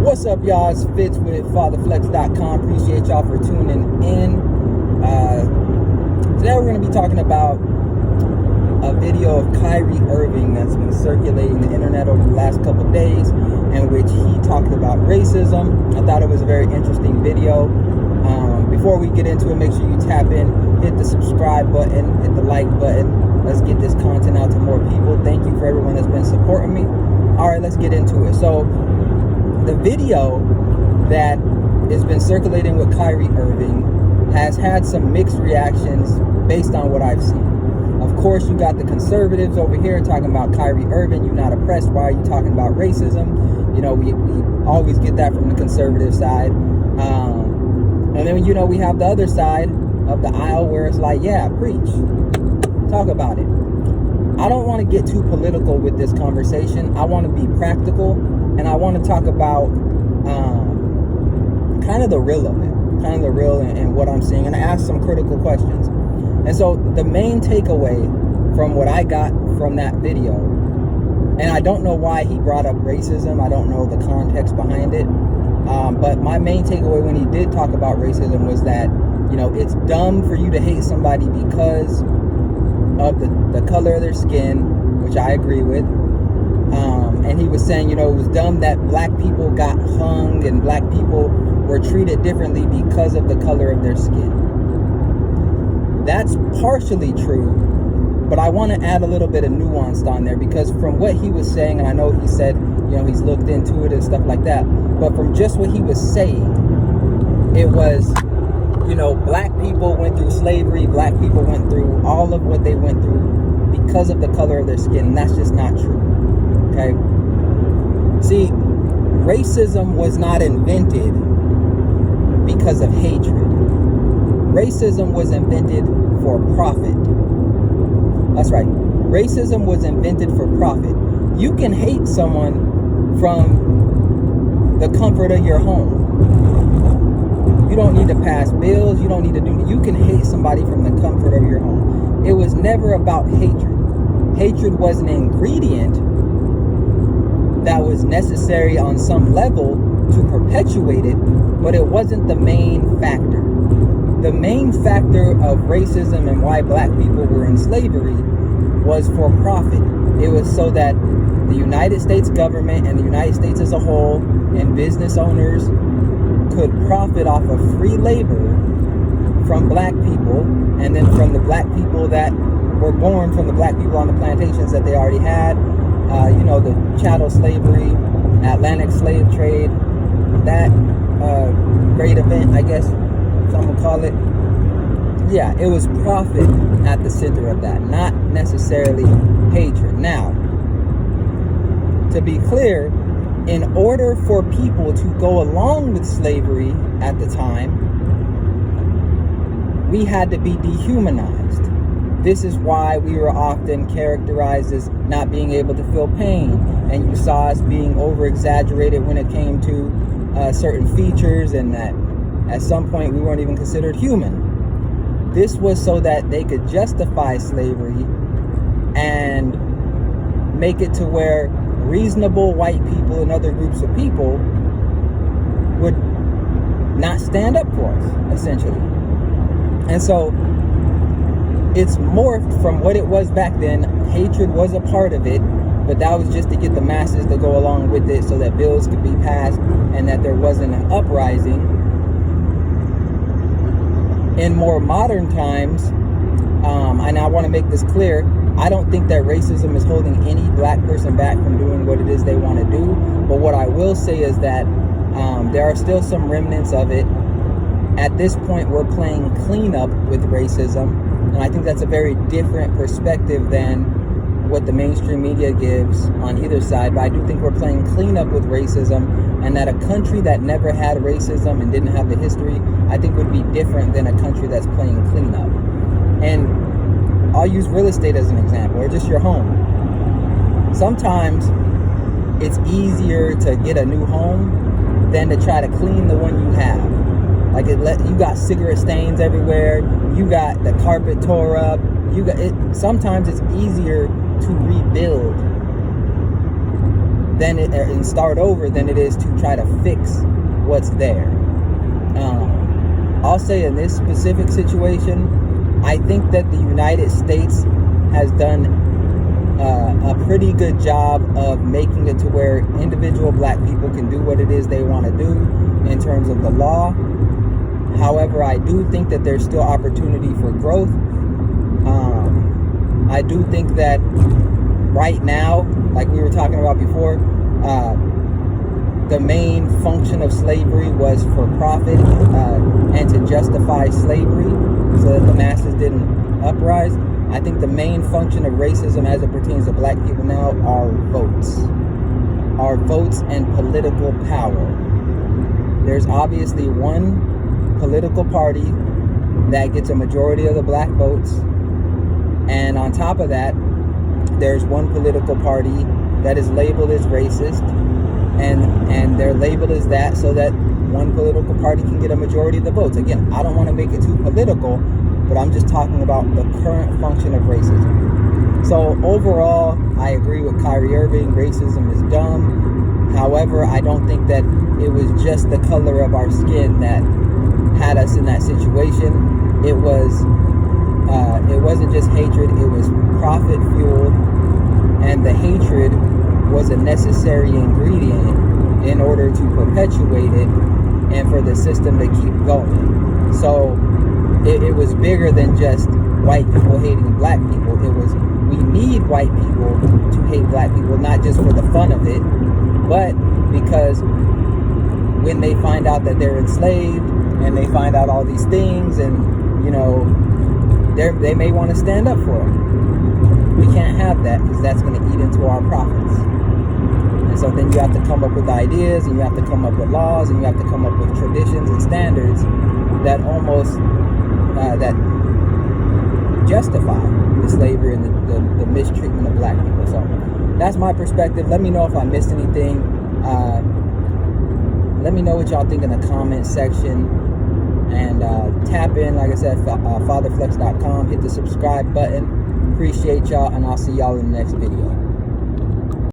What's up, y'all? It's Fitz with FatherFlex.com. Appreciate y'all for tuning in. Today we're going to be talking about a video of Kyrie Irving that's been circulating the internet over the last couple of days, in which he talked about racism. I thought it was a very interesting video. Before we get into it, make sure you tap in, hit the subscribe button, hit the like button. Let's get this content out to more people. Thank you for everyone that's been supporting me. All right, let's get into it. So the video that has been circulating with Kyrie Irving has had some mixed reactions based on what I've seen. Of course, you got the conservatives over here talking about Kyrie Irving. You're not oppressed. Why are you talking about racism? You know, we always get that from the conservative side. And then, you know, we have the other side of the aisle where it's like, yeah, preach. Talk about it. I don't want to get too political with this conversation. I want to be practical, and I want to talk about kind of the real of it, and what I'm seeing, and I ask some critical questions. And so the main takeaway from what I got from that video, and I don't know why he brought up racism, I don't know the context behind it, but my main takeaway when he did talk about racism was that, you know, it's dumb for you to hate somebody because of the color of their skin, which I agree with. And he was saying, you know, it was dumb that black people got hung and black people were treated differently because of the color of their skin. That's partially true, but I want to add a little bit of nuance on there, because from what he was saying, and I know he said, you know, he's looked into it and stuff like that, but from just what he was saying, it was, you know, black people went through slavery, black people went through all of what they went through because of the color of their skin, and that's just not true, okay? See, racism was not invented because of hatred. Racism was invented for profit. That's right. Racism was invented for profit. You can hate someone from the comfort of your home. You don't need to pass bills. You don't need to do. You can hate somebody from the comfort of your home. It was never about hatred. Hatred was an ingredient that was necessary on some level to perpetuate it, but it wasn't the main factor. The main factor of racism and why black people were in slavery was for profit. It was so that the United States government and the United States as a whole and business owners could profit off of free labor from black people, and then from the black people that were born from the black people on the plantations that they already had. You know, the chattel slavery, Atlantic slave trade, that great event, I guess some would call it. Yeah, it was profit at the center of that, not necessarily hatred. Now, to be clear, in order for people to go along with slavery at the time, we had to be dehumanized. This is why we were often characterized as not being able to feel pain, and you saw us being over-exaggerated when it came to certain features, and that at some point we weren't even considered human. This was so that they could justify slavery and make it to where reasonable white people and other groups of people would not stand up for us, essentially. And so it's morphed from what it was back then. Hatred was a part of it, but that was just to get the masses to go along with it so that bills could be passed and that there wasn't an uprising. In more modern times, and I want to make this clear, I don't think that racism is holding any black person back from doing what it is they want to do. But what I will say is that there are still some remnants of it. At this point, we're playing cleanup with racism. And I think that's a very different perspective than what the mainstream media gives on either side. But I do think we're playing cleanup with racism, and that a country that never had racism and didn't have the history, I think would be different than a country that's playing cleanup. And I'll use real estate as an example, or just your home. Sometimes it's easier to get a new home than to try to clean the one you have. Like you got cigarette stains everywhere. You got the carpet tore up. Sometimes it's easier to rebuild and start over than it is to try to fix what's there. I'll say in this specific situation, I think that the United States has done a pretty good job of making it to where individual black people can do what it is they want to do in terms of the law. However, I do think that there's still opportunity for growth. I do think that right now, like we were talking about before, the main function of slavery was for profit and to justify slavery so that the masses didn't uprise. I think the main function of racism as it pertains to black people now are votes. Are votes and political power. There's obviously one political party that gets a majority of the black votes. And on top of that, there's one political party that is labeled as racist. And they're labeled as that so that one political party can get a majority of the votes. Again, I don't want to make it too political, but I'm just talking about the current function of racism. So overall, I agree with Kyrie Irving. Racism is dumb. However, I don't think that it was just the color of our skin that had us in that situation. It wasn't just hatred. It was profit fueled, and the hatred was a necessary ingredient in order to perpetuate it and for the system to keep going. So it was bigger than just white people hating black people. It was, we need white people to hate black people, not just for the fun of it, but because when they find out that they're enslaved and they find out all these things, and you know, they may want to stand up for them. We can't have that, because that's going to eat into our profits. And so then you have to come up with ideas, and you have to come up with laws, and you have to come up with traditions and standards that almost that justify the slavery and the mistreatment of black people. So that's my perspective. Let me know if I missed anything. Let me know what y'all think in the comment section. And tap in, like I said, fatherflex.com. Hit the subscribe button. Appreciate y'all, and I'll see y'all in the next video.